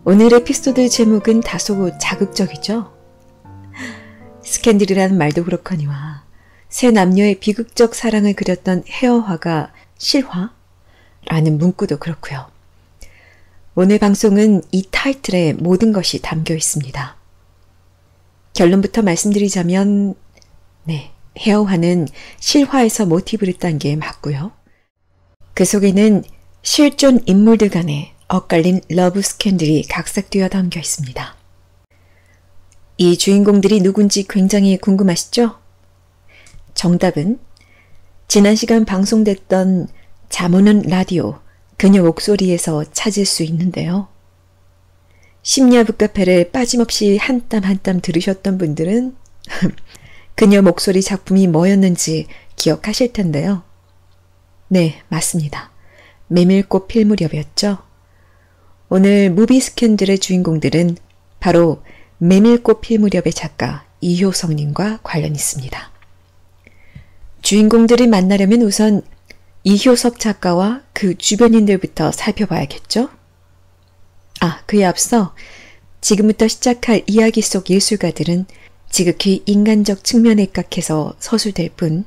오늘 에피소드 제목은 다소 자극적이죠? 스캔들이라는 말도 그렇거니와 세 남녀의 비극적 사랑을 그렸던 헤어화가 실화라는 문구도 그렇고요. 오늘 방송은 이 타이틀에 모든 것이 담겨 있습니다. 결론부터 말씀드리자면 헤어화는 실화에서 모티브를 딴 게 맞고요. 그 속에는 실존 인물들 간의 엇갈린 러브 스캔들이 각색되어 담겨 있습니다. 이 주인공들이 누군지 굉장히 궁금하시죠? 정답은 지난 시간 방송됐던 잠 오는 라디오 그녀 목소리에서 찾을 수 있는데요. 심야 북카페를 빠짐없이 한 땀 한 땀 들으셨던 분들은 그녀 목소리 작품이 뭐였는지 기억하실 텐데요. 네, 맞습니다. 메밀꽃 필 무렵이었죠. 오늘 무비 스캔들의 주인공들은 바로 메밀꽃 필 무렵의 작가 이효석님과 관련 있습니다. 주인공들을 만나려면 우선 이효석 작가와 그 주변인들부터 살펴봐야겠죠? 그에 앞서 지금부터 시작할 이야기 속 예술가들은 지극히 인간적 측면에 입각해서 서술될 뿐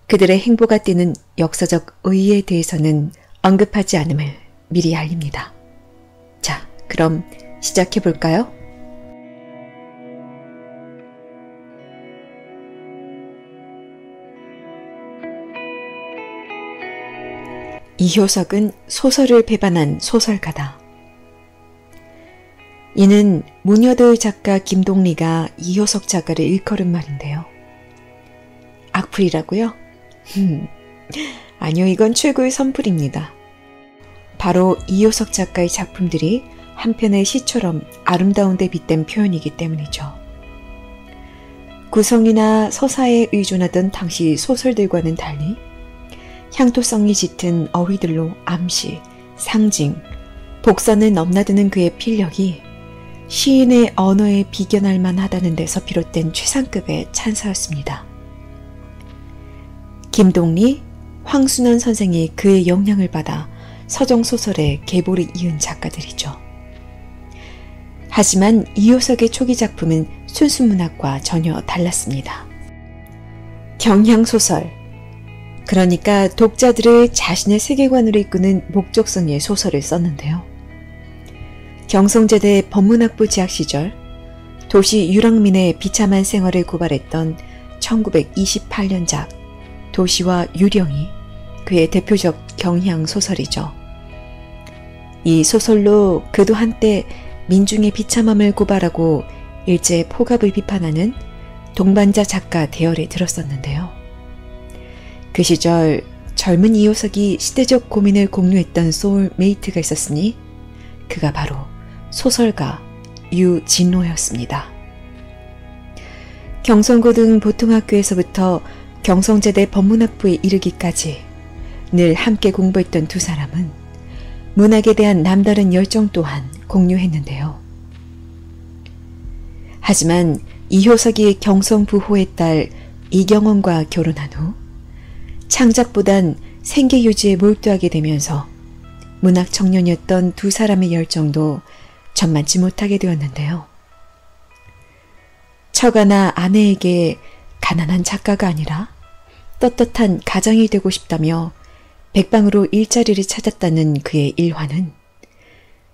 그들의 행보가 띠는 역사적 의의에 대해서는 언급하지 않음을 미리 알립니다. 자, 그럼 시작해볼까요? 이효석은 소설을 배반한 소설가다. 이는 무녀들 작가 김동리가 이효석 작가를 일컬은 말인데요. 악플이라고요? 아니요, 이건 최고의 선풀입니다. 바로 이효석 작가의 작품들이 한편의 시처럼 아름다운 데 빗댄 표현이기 때문이죠. 구성이나 서사에 의존하던 당시 소설들과는 달리 향토성이 짙은 어휘들로 암시, 상징, 복선을 넘나드는 그의 필력이 시인의 언어에 비견할 만하다는 데서 비롯된 최상급의 찬사였습니다. 김동리, 황순원 선생이 그의 영향을 받아 서정소설의 계보를 이은 작가들이죠. 하지만 이효석의 초기 작품은 순수문학과 전혀 달랐습니다. 경향소설, 그러니까 독자들을 자신의 세계관으로 이끄는 목적성의 소설을 썼는데요. 경성제대 법문학부 재학 시절 도시 유랑민의 비참한 생활을 고발했던 1928년작 도시와 유령이 그의 대표적 경향소설이죠. 이 소설로 그도 한때 민중의 비참함을 고발하고 일제 포갑을 비판하는 동반자 작가 대열에 들었었는데요. 그 시절 젊은 이효석이 시대적 고민을 공유했던 소울메이트가 있었으니 그가 바로 소설가 유진로였습니다. 경성고등 보통학교에서부터 경성제대 법문학부에 이르기까지 늘 함께 공부했던 두 사람은 문학에 대한 남다른 열정 또한 공유했는데요. 하지만 이효석이 경성부호의 딸 이경원과 결혼한 후 창작보단 생계유지에 몰두하게 되면서 문학 청년이었던 두 사람의 열정도 전만치 못하게 되었는데요. 처가나 아내에게 가난한 작가가 아니라 떳떳한 가장이 되고 싶다며 백방으로 일자리를 찾았다는 그의 일화는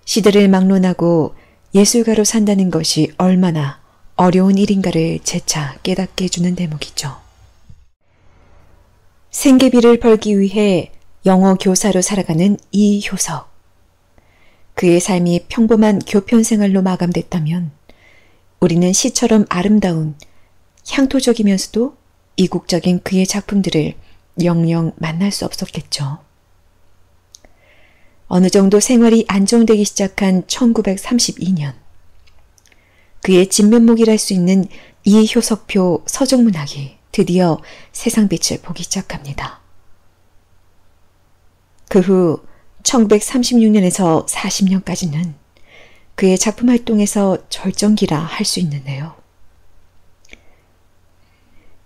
시대를 막론하고 예술가로 산다는 것이 얼마나 어려운 일인가를 재차 깨닫게 해주는 대목이죠. 생계비를 벌기 위해 영어 교사로 살아가는 이효석. 그의 삶이 평범한 교편 생활로 마감됐다면 우리는 시처럼 아름다운 향토적이면서도 이국적인 그의 작품들을 영영 만날 수 없었겠죠. 어느 정도 생활이 안정되기 시작한 1932년 그의 진면목이랄 수 있는 이효석표 서정문학이 드디어 세상빛을 보기 시작합니다. 그 후 1936년에서 40년까지는 그의 작품 활동에서 절정기라 할 수 있는데요.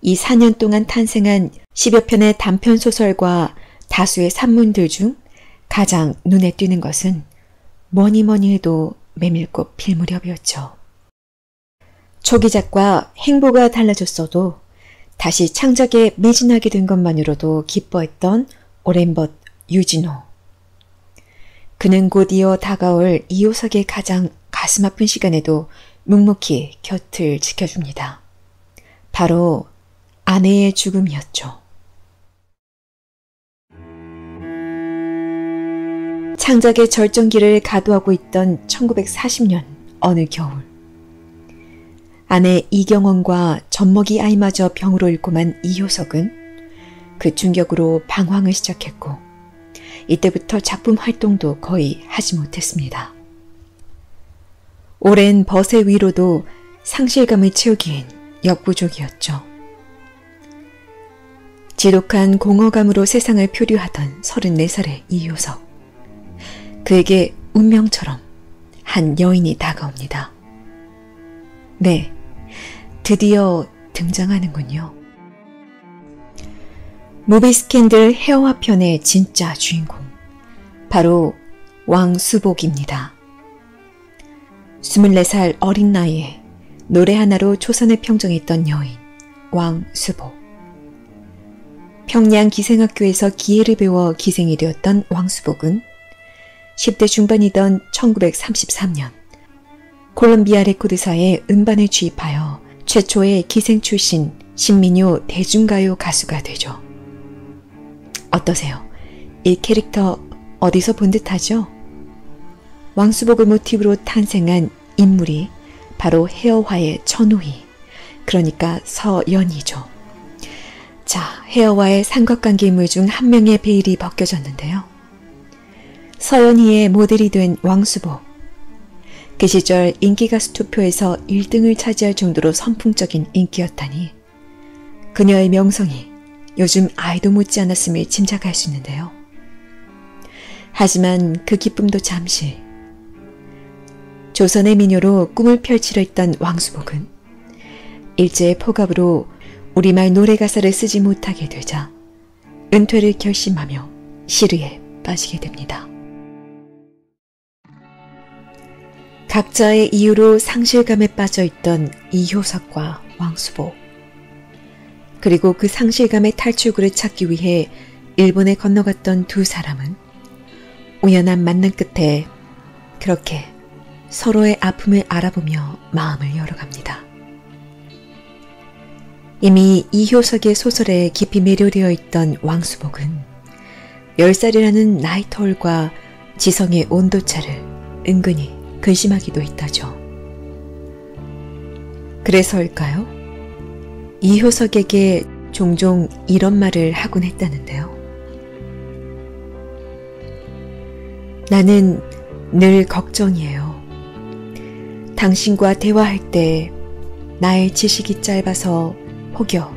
이 4년 동안 탄생한 10여 편의 단편소설과 다수의 산문들 중 가장 눈에 띄는 것은 뭐니 뭐니 해도 메밀꽃 필 무렵이었죠. 초기작과 행보가 달라졌어도 다시 창작에 매진하게 된 것만으로도 기뻐했던 오랜벗 유진호. 그는 곧 이어 다가올 이효석의 가장 가슴 아픈 시간에도 묵묵히 곁을 지켜줍니다. 바로 아내의 죽음이었죠. 창작의 절정기를 가도하고 있던 1940년 어느 겨울, 아내 이경원과 젖먹이 아이마저 병으로 잃고만 이효석은 그 충격으로 방황을 시작했고 이때부터 작품 활동도 거의 하지 못했습니다. 오랜 벗의 위로도 상실감을 채우기엔 역부족이었죠. 지독한 공허감으로 세상을 표류하던 34살의 이효석. 그에게 운명처럼 한 여인이 다가옵니다. 네, 드디어 등장하는군요. 무비 스캔들 헤어화 편의 진짜 주인공, 바로 왕수복입니다. 24살 어린 나이에 노래 하나로 초선을 평정했던 여인, 왕수복. 평양 기생학교에서 기예를 배워 기생이 되었던 왕수복은 10대 중반이던 1933년 콜롬비아 레코드사에 음반을 주입하여 최초의 기생 출신 신민요 대중가요 가수가 되죠. 어떠세요? 이 캐릭터 어디서 본 듯하죠? 왕수복을 모티브로 탄생한 인물이 바로 헤어화의 천우희, 그러니까 서연이죠. 자, 헤어화의 삼각관계 인물 중 한 명의 베일이 벗겨졌는데요. 서연희의 모델이 된 왕수복. 그 시절 인기가수 투표에서 1등을 차지할 정도로 선풍적인 인기였다니 그녀의 명성이 요즘 아이도 못지않았음을 짐작할 수 있는데요. 하지만 그 기쁨도 잠시. 조선의 미녀로 꿈을 펼치려 했던 왕수복은 일제의 포갑으로 우리말 노래 가사를 쓰지 못하게 되자 은퇴를 결심하며 시르에 빠지게 됩니다. 각자의 이유로 상실감에 빠져있던 이효석과 왕수복. 그리고 그 상실감의 탈출구를 찾기 위해 일본에 건너갔던 두 사람은 우연한 만남 끝에 그렇게 서로의 아픔을 알아보며 마음을 열어갑니다. 이미 이효석의 소설에 깊이 매료되어 있던 왕수복은 10살이라는 나이 터울과 지성의 온도차를 은근히 근심하기도 했다죠. 그래서일까요? 이효석에게 종종 이런 말을 하곤 했다는데요. 나는 늘 걱정이에요. 당신과 대화할 때 나의 지식이 짧아서 혹여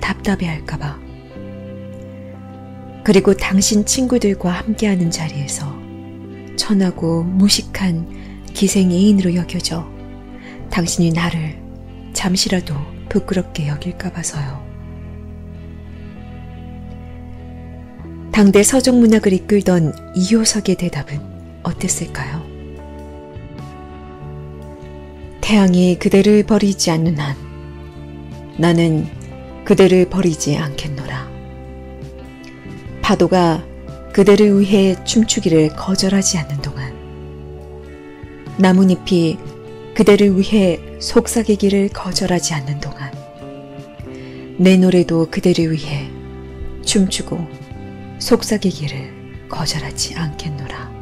답답해할까봐. 그리고 당신 친구들과 함께하는 자리에서 천하고 무식한 기생애인으로 여겨져 당신이 나를 잠시라도 부끄럽게 여길까 봐서요. 당대 서정문학을 이끌던 이효석의 대답은 어땠을까요? 태양이 그대를 버리지 않는 한 나는 그대를 버리지 않겠노라. 파도가 그대를 위해 춤추기를 거절하지 않는 동안 나뭇잎이 그대를 위해 속삭이기를 거절하지 않는 동안 내 노래도 그대를 위해 춤추고 속삭이기를 거절하지 않겠노라.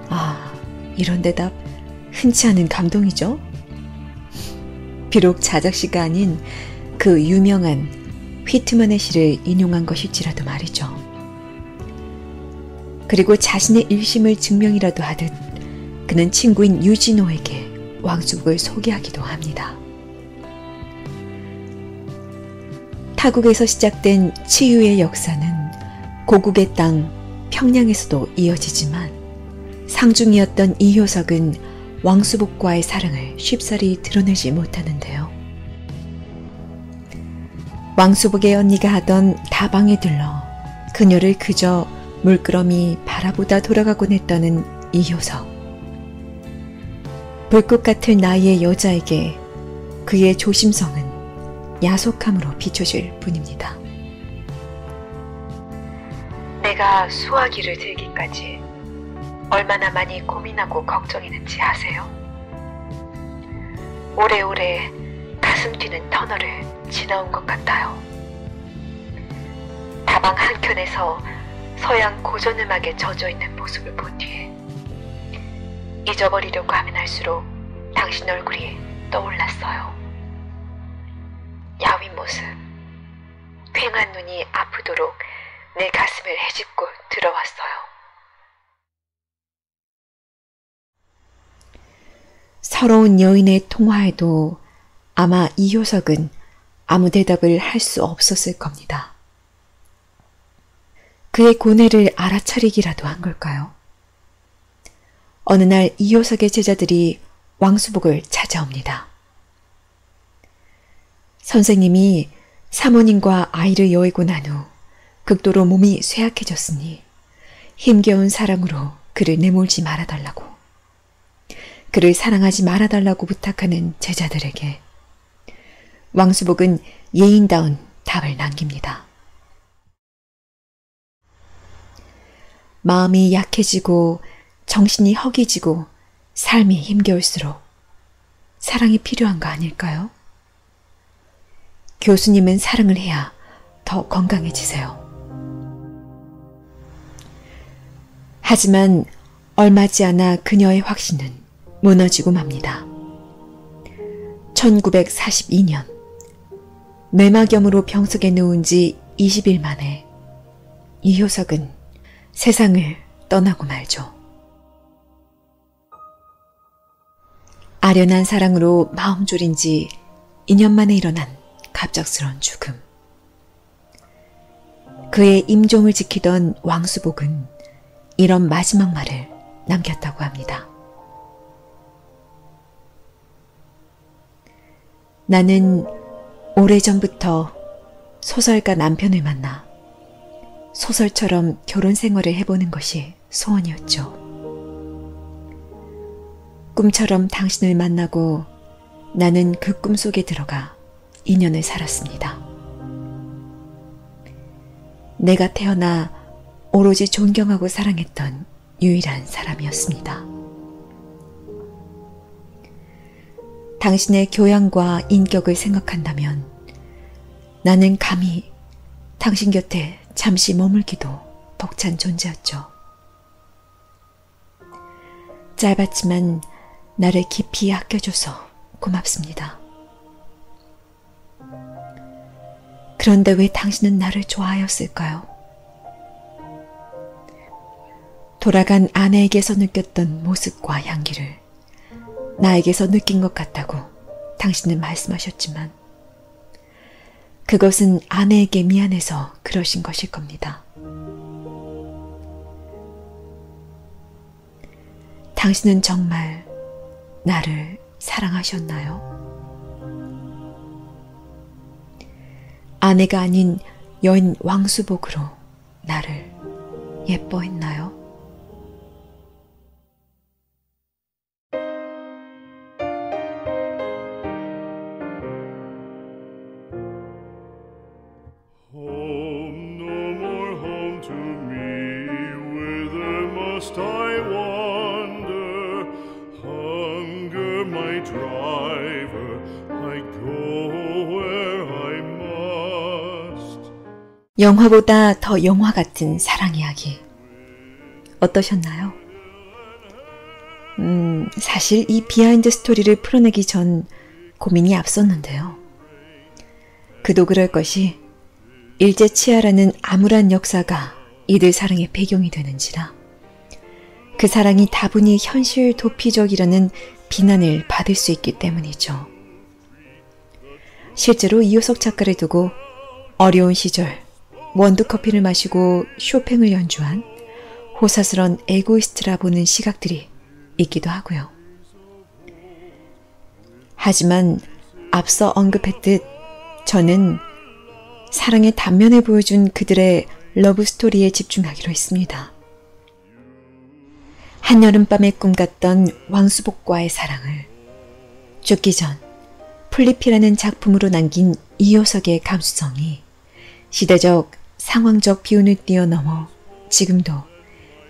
아, 이런 대답 흔치 않은 감동이죠? 비록 자작시가 아닌 그 유명한 휘트만의 시를 인용한 것일지라도 말이죠. 그리고 자신의 일심을 증명이라도 하듯 그는 친구인 유진호에게 왕수복을 소개하기도 합니다. 타국에서 시작된 치유의 역사는 고국의 땅 평양에서도 이어지지만 상중이었던 이효석은 왕수복과의 사랑을 쉽사리 드러내지 못하는데요. 왕수복의 언니가 하던 다방에 들러 그녀를 그저 물끄러미 바라보다 돌아가곤 했다는 이효석. 불꽃 같은 나이의 여자에게 그의 조심성은 야속함으로 비춰질 뿐입니다. 내가 수화기를 들기까지 얼마나 많이 고민하고 걱정했는지 아세요? 오래오래 가슴 뛰는 터널을 지나온 것 같아요. 다방 한켠에서 서양 고전음악에 젖어있는 모습을 본 뒤에 잊어버리려고 하면 할수록 당신 얼굴이 떠올랐어요. 야윈 모습, 휑한 눈이 아프도록 내 가슴을 헤집고 들어왔어요. 서러운 여인의 통화에도 아마 이효석은 아무 대답을 할 수 없었을 겁니다. 그의 고뇌를 알아차리기라도 한 걸까요? 어느 날 이효석의 제자들이 왕수복을 찾아옵니다. 선생님이 사모님과 아이를 여의고 난 후 극도로 몸이 쇠약해졌으니 힘겨운 사랑으로 그를 내몰지 말아달라고, 그를 사랑하지 말아달라고 부탁하는 제자들에게 왕수복은 예인다운 답을 남깁니다. 마음이 약해지고 정신이 허기지고 삶이 힘겨울수록 사랑이 필요한 거 아닐까요? 교수님은 사랑을 해야 더 건강해지세요. 하지만 얼마지 않아 그녀의 확신은 무너지고 맙니다. 1942년 뇌막염으로 병석에 누운 지 20일 만에 이효석은 세상을 떠나고 말죠. 아련한 사랑으로 마음 졸인 지 2년 만에 일어난 갑작스러운 죽음. 그의 임종을 지키던 왕수복은 이런 마지막 말을 남겼다고 합니다. 나는 오래전부터 소설가 남편을 만나 소설처럼 결혼 생활을 해보는 것이 소원이었죠. 꿈처럼 당신을 만나고 나는 그 꿈속에 들어가 2년을 살았습니다. 내가 태어나 오로지 존경하고 사랑했던 유일한 사람이었습니다. 당신의 교양과 인격을 생각한다면 나는 감히 당신 곁에 잠시 머물기도 벅찬 존재였죠. 짧았지만 나를 깊이 아껴줘서 고맙습니다. 그런데 왜 당신은 나를 좋아하였을까요? 돌아간 아내에게서 느꼈던 모습과 향기를 나에게서 느낀 것 같다고 당신은 말씀하셨지만 그것은 아내에게 미안해서 그러신 것일 겁니다. 당신은 정말 나를 사랑하셨나요? 아내가 아닌 여인 왕수복으로 나를 예뻐했나요? Home, no more home to me, whither must I wander? Hunger, my driver, I go where I must. 영화보다 더 영화 같은 사랑 이야기 어떠셨나요? 사실 이 비하인드 스토리를 풀어내기 전 고민이 앞섰는데요. 그도 그럴 것이 일제 치하라는 암울한 역사가 이들 사랑의 배경이 되는지라 그 사랑이 다분히 현실 도피적이라는 비난을 받을 수 있기 때문이죠. 실제로 이효석 작가를 두고 어려운 시절 원두커피를 마시고 쇼팽을 연주한 호사스런 에고이스트라 보는 시각들이 있기도 하고요. 하지만 앞서 언급했듯 저는 사랑의 단면을 보여준 그들의 러브스토리에 집중하기로 했습니다. 한여름밤의 꿈 같던 왕수복과의 사랑을 죽기 전 플리피라는 작품으로 남긴 이효석의 감수성이 시대적, 상황적 비운을 뛰어넘어 지금도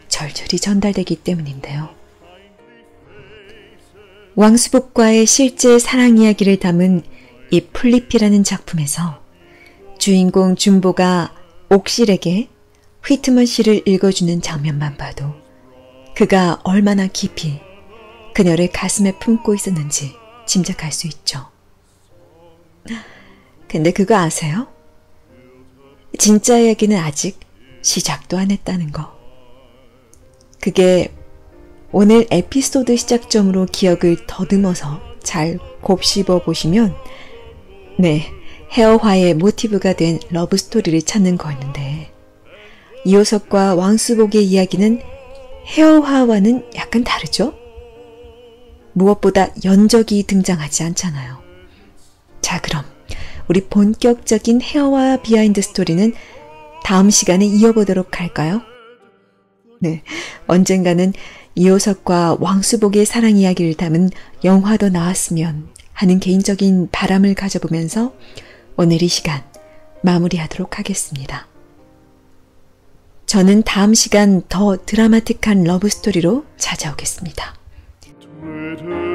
절절히 전달되기 때문인데요. 왕수복과의 실제 사랑 이야기를 담은 이 플리피라는 작품에서 주인공 준보가 옥실에게 휘트먼 시를 읽어주는 장면만 봐도 그가 얼마나 깊이 그녀를 가슴에 품고 있었는지 짐작할 수 있죠. 근데 그거 아세요? 진짜 이야기는 아직 시작도 안 했다는 거. 그게 오늘 에피소드 시작점으로 기억을 더듬어서 잘 곱씹어 보시면 헤어화의 모티브가 된 러브스토리를 찾는 거였는데 이효석과 왕수복의 이야기는 헤어화와는 약간 다르죠? 무엇보다 연적이 등장하지 않잖아요. 자, 그럼 우리 본격적인 헤어화 비하인드 스토리는 다음 시간에 이어보도록 할까요? 네, 언젠가는 이효석과 왕수복의 사랑 이야기를 담은 영화도 나왔으면 하는 개인적인 바람을 가져보면서 오늘 이 시간 마무리하도록 하겠습니다. 저는 다음 시간 더 드라마틱한 러브스토리로 찾아오겠습니다. Twitter